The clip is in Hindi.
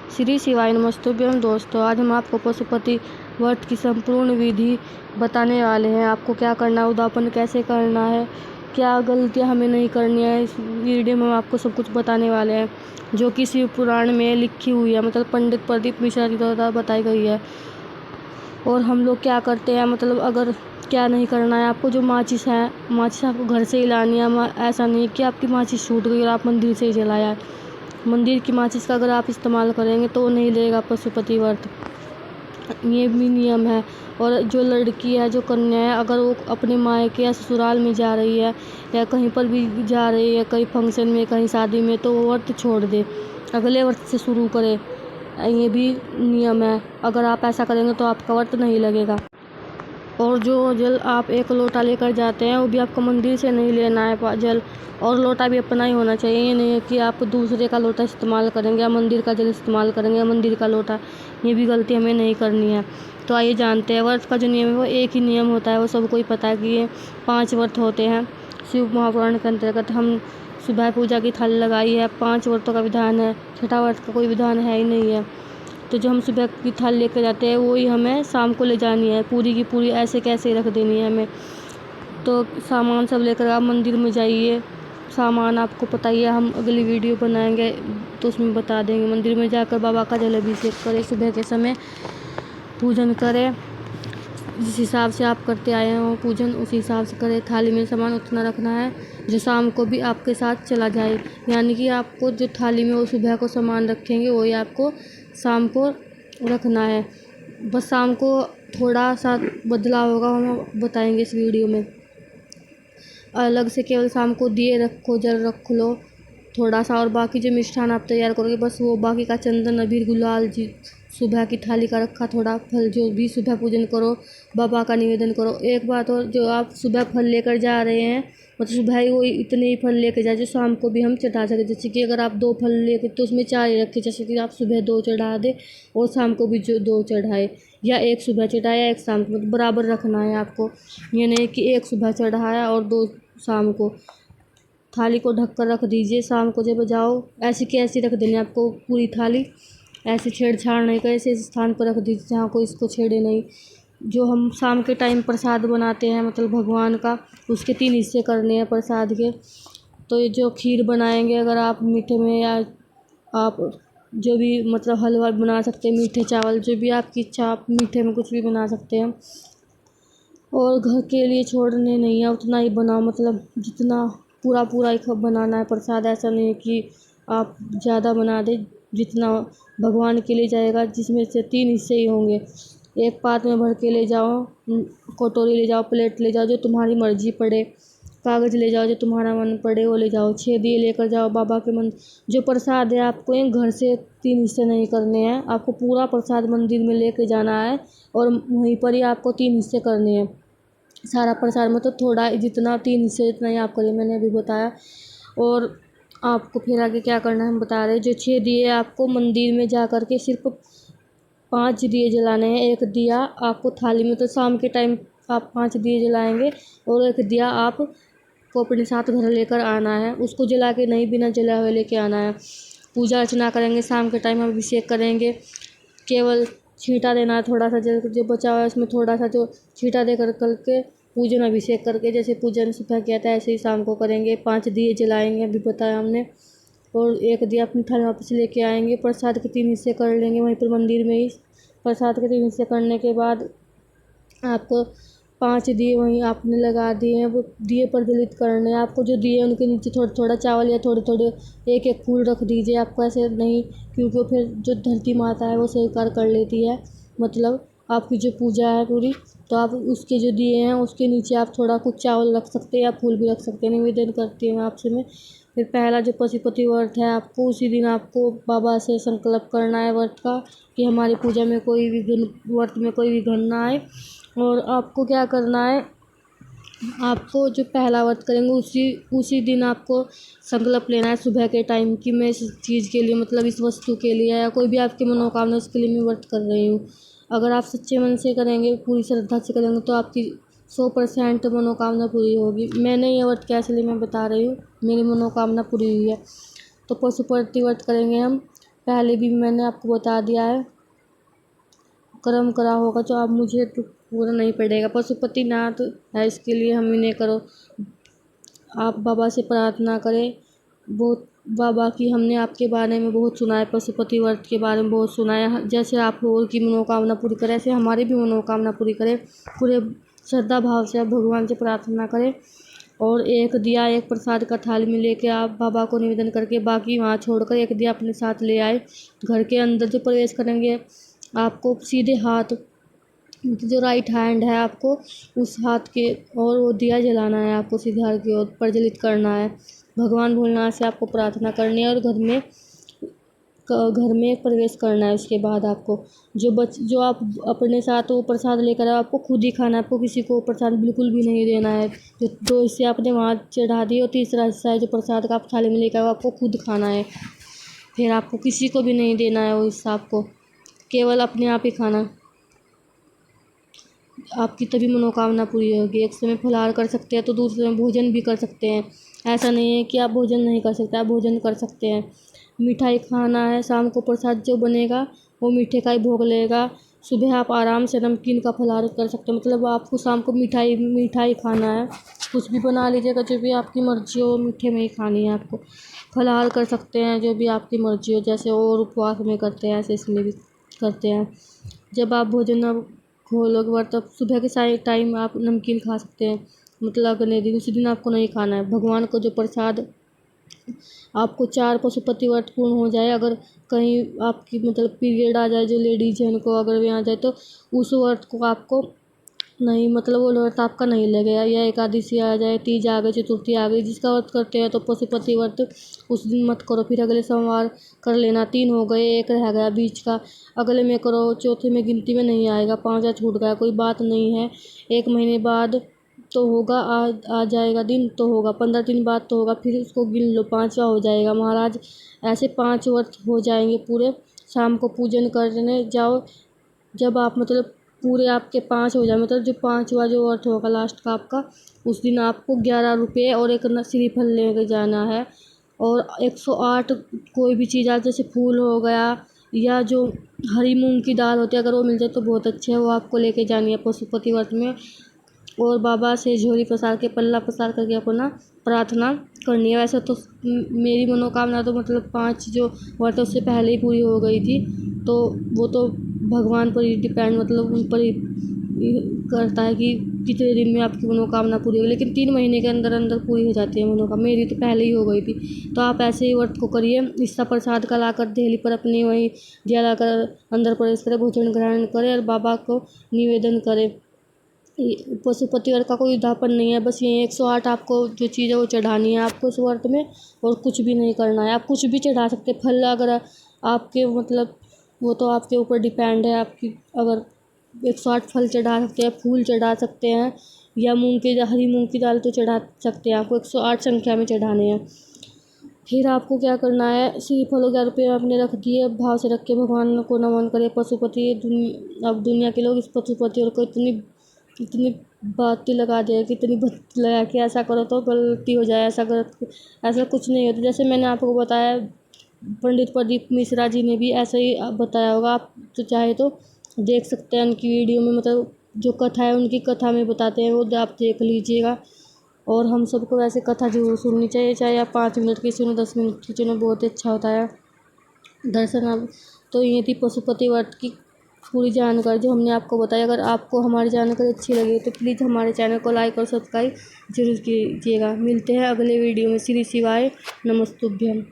श्री शिवाय नमस्तुभ्यं दोस्तों, आज हम आपको पशुपति व्रत की संपूर्ण विधि बताने वाले हैं। आपको क्या करना है, उद्यापन कैसे करना है, क्या गलतियां हमें नहीं करनी है। इस वीडियो में हम आपको सब कुछ बताने वाले हैं, जो कि शिव पुराण में लिखी हुई है, मतलब पंडित प्रदीप मिश्रा के द्वारा बताई गई है। और हम लोग क्या करते हैं, मतलब अगर क्या नहीं करना है आपको, जो माचिस है, माचिस आपको घर से ही लानी है। ऐसा नहीं कि आपकी माचिस छूट गई और आप मंदिर से ही जलाया है। मंदिर की माचिस का अगर आप इस्तेमाल करेंगे तो नहीं लेगा पशुपति व्रत, ये भी नियम है। और जो लड़की है, जो कन्या है, अगर वो अपने मायके या ससुराल में जा रही है या कहीं पर भी जा रही है, कहीं फंक्शन में, कहीं शादी में, तो वो व्रत छोड़ दे, अगले व्रत से शुरू करे, ये भी नियम है। अगर आप ऐसा करेंगे तो आपका व्रत नहीं लगेगा। और जो जल आप 1 लोटा लेकर जाते हैं, वो भी आपको मंदिर से नहीं लेना है जल, और लोटा भी अपना ही होना चाहिए। ये नहीं है कि आप दूसरे का लोटा इस्तेमाल करेंगे या मंदिर का जल इस्तेमाल करेंगे या मंदिर का लोटा, ये भी गलती हमें नहीं करनी है। तो आइए जानते हैं, व्रत का जो नियम है वो एक ही नियम होता है, वो सबको ही पता है कि ये 5 व्रत होते हैं शिव महापुराण के अंतर्गत। हम सुबह पूजा की थाली लगाई है, 5 व्रतों का विधान है, छठा व्रत का कोई विधान है ही नहीं है। तो जो हम सुबह की थाली लेकर जाते हैं, वो ही हमें शाम को ले जानी है, पूरी की पूरी ऐसे कैसे रख देनी है हमें। तो सामान सब लेकर आप मंदिर में जाइए। सामान आपको पता ही है, हम अगली वीडियो बनाएंगे तो उसमें बता देंगे। मंदिर में जाकर बाबा का जल अभिषेक करें, सुबह के समय पूजन करें, जिस हिसाब से आप करते आए हो पूजन उसी हिसाब से करें। थाली में सामान उतना रखना है जो शाम को भी आपके साथ चला जाए, यानी कि आपको जो थाली में वो सुबह को सामान रखेंगे वही आपको शाम को रखना है। बस शाम को थोड़ा सा बदलाव होगा, हम बताएंगे इस वीडियो में। अलग से केवल शाम को दिए रखो, जल रख लो थोड़ा सा, और बाकी जो मिष्ठान आप तैयार करोगे बस वो बाकी का चंदन, अबीर, गुलाल जी सुबह की थाली का रखा थोड़ा फल, जो भी सुबह पूजन करो, बाबा का निवेदन करो। एक बात और, जो आप सुबह फल लेकर जा रहे हैं, मतलब सुबह ही वो इतने ही फल लेकर जाए जो शाम को भी हम चढ़ा सके। जैसे कि अगर आप 2 फल लेकर तो उसमें 4 ही रखें, जैसे कि आप सुबह 2 चढ़ा दे और शाम को भी जो 2 चढ़ाए, या 1 सुबह चढ़ाया, 1 शाम को, मतलब बराबर रखना है आपको। ये नहीं कि 1 सुबह चढ़ाया और 2 शाम को। थाली को ढक कर रख दीजिए, शाम को जब जाओ ऐसी की ऐसी रख देनी आपको पूरी थाली, ऐसे छेड़छाड़ नहीं कर, ऐसे स्थान पर रख दीजिए जहाँ कोई इसको छेड़े नहीं। जो हम शाम के टाइम प्रसाद बनाते हैं, मतलब भगवान का, उसके 3 हिस्से करने हैं प्रसाद के। तो ये जो खीर बनाएंगे, अगर आप मीठे में, या आप जो भी मतलब हलवा बना सकते हैं, मीठे चावल, जो भी आपकी इच्छा, आप मीठे में कुछ भी बना सकते हैं। और घर के लिए छोड़ने नहीं है, उतना ही बनाओ, मतलब जितना पूरा पूरा ही बनाना है प्रसाद। ऐसा नहीं है कि आप ज़्यादा बना दें, जितना भगवान के लिए जाएगा, जिसमें से 3 हिस्से ही होंगे। एक पात में भर के ले जाओ, कटोरी ले जाओ, प्लेट ले जाओ, जो तुम्हारी मर्जी पड़े, कागज़ ले जाओ जो तुम्हारा मन पड़े वो ले जाओ, 6 दिए लेकर जाओ बाबा के मन। जो प्रसाद है आपको ये घर से 3 हिस्से नहीं करने हैं, आपको पूरा प्रसाद मंदिर में लेके जाना है और वहीं पर ही आपको 3 हिस्से करने हैं। सारा प्रसाद में तो थोड़ा, जितना 3 हिस्से जितना ही आप करिए, मैंने अभी बताया। और आपको फिर आगे क्या करना है हम बता रहे हैं। जो 6 दिए आपको मंदिर में जा कर के सिर्फ 5 दिए जलाने हैं। 1 दिया आपको थाली में, तो शाम के टाइम आप 5 दिए जलाएंगे, और 1 दिया आप को अपने साथ घर लेकर आना है, उसको जला के नहीं, बिना जला हुए लेके आना है। पूजा अर्चना करेंगे, शाम के टाइम हम अभिषेक करेंगे, केवल छींटा देना है थोड़ा सा, जो बचा हुआ है उसमें थोड़ा सा जो छींटा दे कर करके पूजन अभिषेक करके, जैसे पूजन सुबह किया था ऐसे ही शाम को करेंगे। 5 दिए जलाएंगे, अभी बताया हमने, और 1 दिया अपनी थाली वापस लेके आएंगे। प्रसाद के 3 हिस्से कर लेंगे वहीं पर मंदिर में ही। प्रसाद के 3 हिस्से करने के बाद आपको 5 दिए वहीं आपने लगा दिए हैं, वो दिए प्रज्वलित करने हैं। आपको जो दिए उनके नीचे थोड़ा थोड़ा चावल या थोड़े थोड़े 1 फूल रख दीजिए। आपको ऐसे नहीं, क्योंकि फिर जो धरती माता है वो स्वीकार कर लेती है, मतलब आपकी जो पूजा है पूरी। तो आप उसके जो दिए हैं उसके नीचे आप थोड़ा कुछ चावल रख सकते हैं या फूल भी रख सकते हैं। निवेदन करती हूँ आपसे मैं। फिर पहला जो पशुपति व्रत है, आपको उसी दिन आपको बाबा से संकल्प करना है व्रत का, कि हमारी पूजा में कोई विघ्न, व्रत में कोई विघ्न ना आए। और आपको क्या करना है, आपको जो पहला व्रत करेंगे उसी दिन आपको संकल्प लेना है सुबह के टाइम, कि मैं इस चीज़ के लिए, मतलब इस वस्तु के लिए, या कोई भी आपकी मनोकामना, उसके लिए मैं व्रत कर रही हूँ। अगर आप सच्चे मन से करेंगे, पूरी श्रद्धा से करेंगे, तो आपकी 100% मनोकामना पूरी होगी। मैंने ये व्रत कैसे लिए मैं बता रही हूँ, मेरी मनोकामना पूरी हुई है। तो पशुपति व्रत करेंगे हम पहले भी मैंने आपको बता दिया है, कर्म करा होगा तो अब मुझे तो पूरा नहीं पड़ेगा। पशुपतिनाथ है, इसके लिए हम इन्हें करो। आप बाबा से प्रार्थना करें। बहुत बाबा की हमने आपके बारे में बहुत सुना है, पशुपति व्रत के बारे में बहुत सुना है। जैसे आप लोगों की मनोकामना पूरी करें, ऐसे हमारी भी मनोकामना पूरी करें। पूरे श्रद्धा भाव से आप भगवान से प्रार्थना करें और एक दिया, एक प्रसाद का थाली में लेके आप बाबा को निवेदन करके बाकी वहाँ छोड़कर एक दिया अपने साथ ले आए। घर के अंदर जो प्रवेश करेंगे, आपको सीधे हाथ, जो राइट हैंड है, आपको उस हाथ के और वो दिया जलाना है, आपको सीधे हाथ की ओर प्रज्वलित करना है। भगवान भोलेनाथ से आपको प्रार्थना करनी है और घर में प्रवेश करना है। उसके बाद आपको जो आप अपने साथ वो प्रसाद लेकर आए, आपको खुद ही खाना है। आपको किसी को प्रसाद बिल्कुल भी नहीं देना है। जो 2 हिस्से आपने वहाँ चढ़ा दिए और तीसरा हिस्सा है जो प्रसाद का आप थाली में लेकर आए, आपको खुद खाना है। फिर आपको किसी को भी नहीं देना है वो हिस्सा, आपको केवल अपने आप ही खाना। आपकी तभी मनोकामना पूरी होगी। एक समय फलाहार कर सकते हैं तो दूसरे समय भोजन भी कर सकते हैं। ऐसा नहीं है कि आप भोजन नहीं कर सकते, आप भोजन कर सकते हैं। मिठाई खाना है, शाम को प्रसाद जो बनेगा वो मीठे का ही भोग लेगा। सुबह आप आराम से नमकीन का फलाहार कर सकते हो, मतलब आपको शाम को मिठाई खाना है। कुछ भी बना लीजिएगा, जो भी आपकी मर्ज़ी हो, मीठे में ही खानी है आपको। फलाहार कर सकते हैं जो भी आपकी मर्ज़ी हो, जैसे और उपवास में करते हैं ऐसे इसमें भी करते हैं। जब आप भोजन खोलोगे वर्त, तब सुबह के सारे टाइम आप नमकीन खा सकते हैं, मतलब अगले दिन, उसी दिन आपको नहीं खाना है। भगवान को जो प्रसाद आपको 4 पशुपति व्रत पूर्ण हो जाए, अगर कहीं आपकी मतलब पीरियड आ जाए, जो लेडीज है उनको अगर भी आ जाए, तो उस व्रत को आपको नहीं, मतलब वो व्रत आपका नहीं लगेगा। या एकादशी आ जाए, तीज आ गई, चतुर्थी आ गई, जिसका व्रत करते हैं तो पशुपति व्रत उस दिन मत करो, फिर अगले सोमवार कर लेना। 3 हो गए, एक रह गया बीच का, अगले में करो, चौथे में गिनती में नहीं आएगा। 5वां छूट गया, कोई बात नहीं है। 1 महीने बाद तो होगा, आ जाएगा दिन तो होगा, 15 दिन बाद तो होगा, फिर उसको गिन लो, 5वां हो जाएगा महाराज। ऐसे 5 व्रत हो जाएंगे पूरे। शाम को पूजन करने जाओ, जब आप मतलब पूरे आपके 5 हो जाए, मतलब जो 5वां जो व्रत होगा लास्ट का आपका, उस दिन आपको 11 रुपये और एक श्रीफल लेके जाना है। और 108 कोई भी चीज़ आप, जैसे फूल हो गया या जो हरी मूंग की दाल होती है, अगर वो मिल जाए तो बहुत अच्छे है, वो आपको लेके जानी है पशुपति व्रत में। और बाबा से झोली पसार के, पल्ला पसार करके अपना प्रार्थना करनी है। वैसे तो मेरी मनोकामना तो मतलब 5 जो व्रत उससे पहले ही पूरी हो गई थी, तो वो तो भगवान पर ही डिपेंड, मतलब उन पर ही करता है कि कितने दिन में आपकी मनोकामना पूरी होगी। लेकिन 3 महीने के अंदर अंदर पूरी हो जाती है मनोकामना। मेरी तो पहले ही हो गई थी। तो आप ऐसे ही व्रत को करिए। हिस्सा प्रसाद का लाकर देहली पर अपनी वहीं जलाकर अंदर प्रवेश करें, भोजन ग्रहण करें और बाबा को निवेदन करें। पशुपति व्रत का कोई उद्यापन नहीं है, बस ये 108 आपको जो चीज़ है वो चढ़ानी है आपको इस व्रत में, और कुछ भी नहीं करना है। आप कुछ भी चढ़ा सकते हैं, फल अगर आपके मतलब, वो तो आपके ऊपर डिपेंड है। आपकी अगर 108 फल चढ़ा सकते हैं, फूल चढ़ा सकते हैं, या हरी मूंग की दाल तो चढ़ा सकते हैं। आपको 108 संख्या में चढ़ाने हैं। फिर आपको क्या करना है, श्रीफल 11 रुपये आपने रख दिए, भाव से रख के भगवान को नमन करे। पशुपति अब दुनिया के लोग इस पशुपति और को इतनी बातें लगा दे, कि इतनी भक्ति लगा कि ऐसा करो तो गलती हो जाए, ऐसा कुछ नहीं होता। जैसे मैंने आपको बताया, पंडित प्रदीप मिश्रा जी ने भी ऐसा ही बताया होगा। आप तो चाहे तो देख सकते हैं उनकी वीडियो में, मतलब जो कथा है उनकी कथा में बताते हैं, वो आप देख लीजिएगा। और हम सबको वैसे कथा जरूर सुननी चाहिए, चाहे आप 5 मिनट की सुनो, 10 मिनट की सुनो, बहुत अच्छा होता है दर्शन। अब तो ये थी पशुपति व्रत की पूरी जानकारी जो हमने आपको बताया। अगर आपको हमारी जानकारी अच्छी लगी तो प्लीज़ हमारे चैनल को लाइक और सब्सक्राइब जरूर कीजिएगा। मिलते हैं अगले वीडियो में। श्री शिवाय नमस्तुभ्यम।